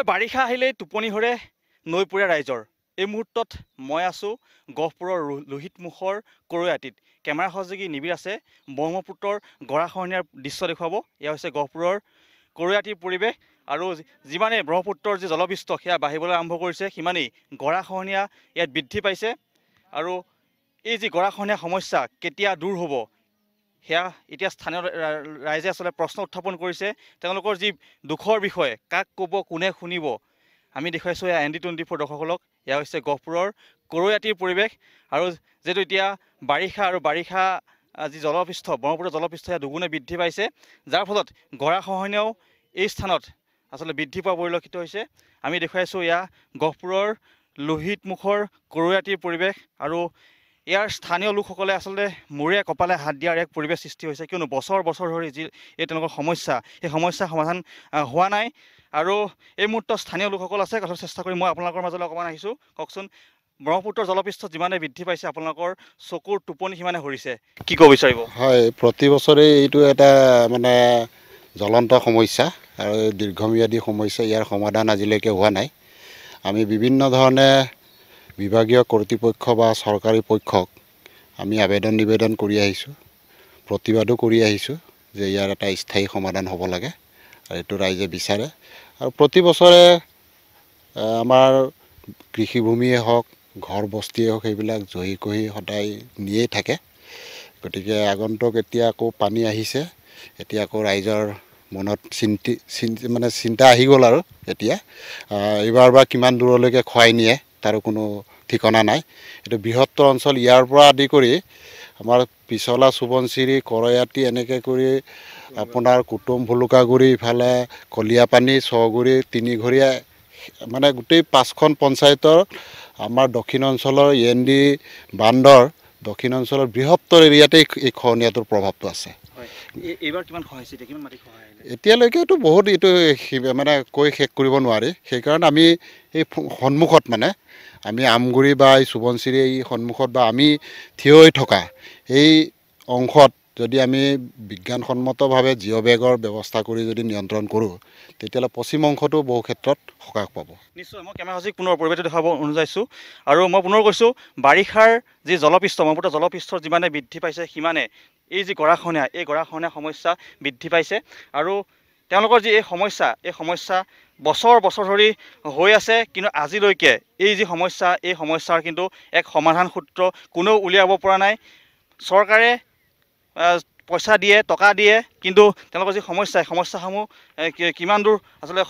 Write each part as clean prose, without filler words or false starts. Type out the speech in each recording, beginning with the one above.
হয় বাৰিষা আহিলেই টোপনি ধৰে নৈপৰীয়া ৰাইজৰ। এই মুহূৰ্তত মই আছোঁ গহপুৰৰ লোহিতমুখৰ কৰৈয়াটিত। কেমেৰা সহযোগী নিবিড় আছে ব্ৰহ্মপুত্ৰৰ গৰাখহনীয়াৰ দৃশ্য দেখুৱাব। এয়া হৈছে গহপুৰৰ কৰৈয়াটিৰ পৰিৱেশ আৰু যিমানেই ব্ৰহ্মপুত্ৰৰ যি জলপৃষ্ঠ সেয়া বাঢ়িবলৈ আৰম্ভ কৰিছে সিমানেই গৰাখহনীয়া ইয়াত বৃদ্ধি পাইছে আৰু এই যি গৰাখহনীয়া সমস্যা কেতিয়া দূৰ হ'ব সেয়া এতিয়া স্থানীয় ৰাইজে আচলতে প্ৰশ্ন উত্থাপন কৰিছে। তেওঁলোকৰ যি দুখৰ বিষয়ে কাক ক'ব কোনে শুনিব আমি দেখুৱাইছোঁ এয়া ND24 দৰ্শকসকলক। এয়া হৈছে গহপুৰৰ কৰৈয়াটিৰ পৰিৱেশ আৰু যিহেতু এতিয়া বাৰিষা আৰু বাৰিষা যি জলপৃষ্ঠ ব্ৰহ্মপুত্ৰৰ জলপৃষ্ঠ এয়া দুগুণে বৃদ্ধি পাইছে, যাৰ ফলত গৰাখহনীয়াও এই স্থানত আচলতে বৃদ্ধি পোৱা পৰিলক্ষিত হৈছে। আমি দেখুৱাইছোঁ এয়া গহপুৰৰ লোহিতমুখৰ কৰৈয়াটিৰ পৰিৱেশ আৰু ইয়াৰ স্থানীয় লোকসকলে আচলতে মূৰে কপালে হাত দিয়াৰ এক পৰিৱেশ সৃষ্টি হৈছে, কিয়নো বছৰ বছৰ ধৰি যি এই তেওঁলোকৰ সমস্যা সেই সমস্যা সমাধান হোৱা নাই। আৰু এই মুহূৰ্তত স্থানীয় লোকসকল আছে, কথা চেষ্টা কৰি মই আপোনালোকৰ মাজলৈ অকণমান আহিছোঁ। কওকচোন, ব্ৰহ্মপুত্ৰৰ জলপৃষ্ঠ যিমানে বৃদ্ধি পাইছে আপোনালোকৰ চকুৰ টোপনি সিমানে সৰিছে, কি ক'ব বিচাৰিব? হয়, প্ৰতি বছৰে এইটো এটা মানে জ্বলন্ত সমস্যা আৰু দীৰ্ঘম্যাদী সমস্যা। ইয়াৰ সমাধান আজিলৈকে হোৱা নাই। আমি বিভিন্ন ধৰণে বিভাগীয় কৰ্তৃপক্ষ বা চৰকাৰী পক্ষক আমি আবেদন নিবেদন কৰি আহিছোঁ, প্ৰতিবাদো কৰি আহিছোঁ যে ইয়াৰ এটা স্থায়ী সমাধান হ'ব লাগে আৰু এইটো ৰাইজে বিচাৰে। আৰু প্ৰতি বছৰে আমাৰ কৃষিভূমিয়ে হওক ঘৰ বস্তিয়ে হওক সেইবিলাক জহি কহি সদায় নিয়েই থাকে। গতিকে আগন্তুক এতিয়া আকৌ পানী আহিছে, এতিয়া আকৌ ৰাইজৰ মনত চিন্তা আহি গ'ল আৰু এতিয়া এইবাৰ বা কিমান দূৰলৈকে খুৱাই নিয়ে তাৰো কোনো ঠিকনা নাই। এইটো বৃহত্তৰ অঞ্চল, ইয়াৰ পৰা আদি কৰি আমাৰ পিছলা সোৱণশিৰি কৰৈয়াটি এনেকৈ কৰি আপোনাৰ কুটুম ভুলুকাগুৰি ইফালে কলিয়াপানী ছগুৰি তিনিঘৰীয়া মানে গোটেই 5খন পঞ্চায়তৰ আমাৰ দক্ষিণ অঞ্চলৰ END বান্দৰ দক্ষিণ অঞ্চলৰ বৃহত্তৰ এৰিয়াতেই এই খহনীয়াটোৰ প্ৰভাৱটো আছে। এইবাৰ কিমান খহাইছে, কিমান মাটি খহাই এতিয়ালৈকেতো বহুত এইটো মানে কৈ শেষ কৰিব নোৱাৰি। সেইকাৰণে আমি এই সন্মুখত মানে আমি আমগুৰি বা এই সোৱণশিৰি এই সন্মুখত বা আমি থিয় হৈ থকা এই অংশত যদি আমি বিজ্ঞানসন্মতভাৱে জিঅ' বেগৰ ব্যৱস্থা কৰি যদি নিয়ন্ত্ৰণ কৰোঁ তেতিয়াহ'লে পশ্চিম অংশটো বহু ক্ষেত্ৰত সকাহ পাব। নিশ্চয়, মই কেমেৰা সহযোগী পুনৰ পৰিৱেশটো দেখাব অনুযায়ীছোঁ আৰু মই পুনৰ কৈছোঁ বাৰিষাৰ যি জলপৃষ্ঠ ব্ৰহ্মপুত্ৰৰ জলপৃষ্ঠ যিমানে বৃদ্ধি পাইছে সিমানে এই যি গৰাখহনীয়া এই গৰাখহনীয়া সমস্যা বৃদ্ধি পাইছে আৰু তেওঁলোকৰ যি এই সমস্যা বছৰ বছৰ ধৰি হৈ আছে, কিন্তু আজিলৈকে এই যি সমস্যা এই সমস্যাৰ কিন্তু এক সমাধান সূত্ৰ কোনেও উলিয়াব পৰা নাই। চৰকাৰে পইচা দিয়ে, টকা দিয়ে, কিন্তু তেওঁলোকৰ যি সমস্যাসমূহ কিমান দূৰ আচলতে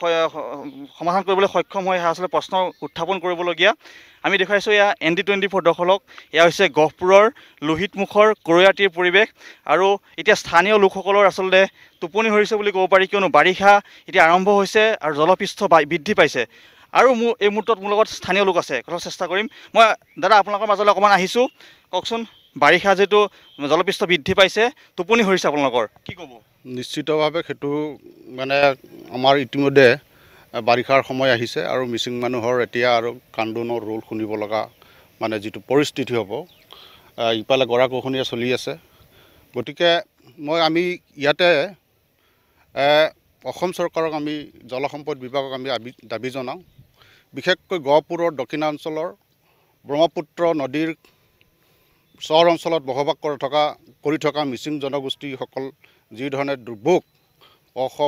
সমাধান কৰিবলৈ সক্ষম হয় আচলতে প্ৰশ্ন উত্থাপন কৰিবলগীয়া। আমি দেখুৱাইছোঁ এয়া ND24 দৰ্শকক। এয়া হৈছে গহপুৰৰ লোহিতমুখৰ কৰৈয়াটিৰ পৰিৱেশ আৰু এতিয়া স্থানীয় লোকসকলৰ আচলতে টোপনি ধৰিছে বুলি ক'ব পাৰি, কিয়নো বাৰিষা এতিয়া আৰম্ভ হৈছে আৰু জলপৃষ্ঠ বৃদ্ধি পাইছে। আৰু এই মুহূৰ্তত মোৰ লগত স্থানীয় লোক আছে, কথা চেষ্টা কৰিম। মই দাদা আপোনালোকৰ মাজলৈ অকণমান আহিছোঁ। কওকচোন, বাৰিষা যিহেতু জলপৃষ্ঠ বৃদ্ধি পাইছে টোপনি ধৰিছে আপোনালোকৰ, কি ক'ব? নিশ্চিতভাৱে সেইটো মানে আমাৰ ইতিমধ্যে বাৰিষাৰ সময় আহিছে আৰু মিচিং মানুহৰ এতিয়া আৰু কান্দোনৰ ৰোল শুনিব লগা মানে যিটো পৰিস্থিতি হ'ব, ইফালে গৰাখহনীয়া চলি আছে। গতিকে আমি ইয়াতে অসম চৰকাৰক আমি জলসম্পদ বিভাগক আমি দাবী জনাওঁ, বিশেষকৈ গহপুৰৰ দক্ষিণাঞ্চলৰ ব্ৰহ্মপুত্ৰ নদীৰ চৰ অঞ্চলত বসবাস কৰি থকা মিচিং জনগোষ্ঠীসকল যি ধৰণে দুৰ্ভোগ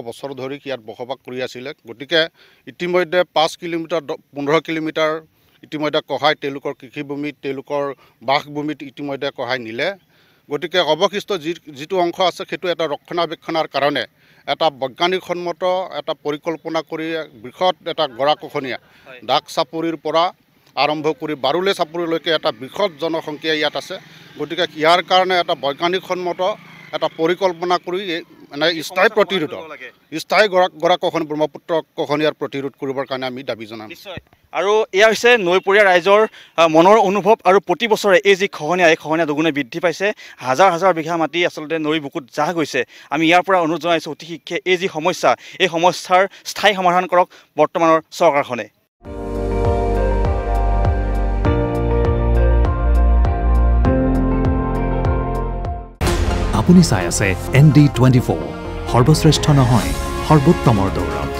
বছৰ ধৰি ইয়াত বসবাস কৰি আছিলে। গতিকে ইতিমধ্যে 5 কিলোমিটাৰ 15 কিলোমিটাৰ ইতিমধ্যে কহাই তেওঁলোকৰ কৃষিভূমিত তেওঁলোকৰ বাসভূমিত ইতিমধ্যে কহাই নিলে। গতিকে অৱশিষ্ট যিটো অংশ আছে সেইটো এটা ৰক্ষণাবেক্ষণৰ কাৰণে এটা বৈজ্ঞানিকসন্মত এটা পৰিকল্পনা কৰি বৃহৎ এটা গৰাখহনীয়া ডাক চাপৰিৰ পৰা আৰম্ভ কৰি বাৰুলে চাপৰিলৈকে এটা বৃহৎ জনসংখ্যা ইয়াত আছে। গতিকে ইয়াৰ কাৰণে এটা বৈজ্ঞানিকসন্মত এটা পৰিকল্পনা কৰি মানে স্থায়ী গৰাখহনীয়া ব্ৰহ্মপুত্ৰ খহনীয়াৰ প্ৰতিৰোধ কৰিবৰ কাৰণে আমি দাবী জনাম। নিশ্চয়, আৰু এয়া হৈছে নৈপৰীয়া ৰাইজৰ মনৰ অনুভৱ। আৰু প্ৰতি বছৰে এই যি খহনীয়া এই খহনীয়া দুগুণে বৃদ্ধি পাইছে। হাজাৰ হাজাৰ বিঘা মাটি আচলতে নৈৰ বুকুত জাহ গৈছে। আমি ইয়াৰ পৰা অনুৰোধ জনাইছোঁ অতি শীঘ্ৰে এই যি সমস্যা এই সমস্যাৰ স্থায়ী সমাধান কৰক বৰ্তমানৰ চৰকাৰখনে। আপুনি চাই আছে ND24, সৰ্বশ্ৰেষ্ঠ নহয় সৰ্বোত্তমৰ দৌৰত।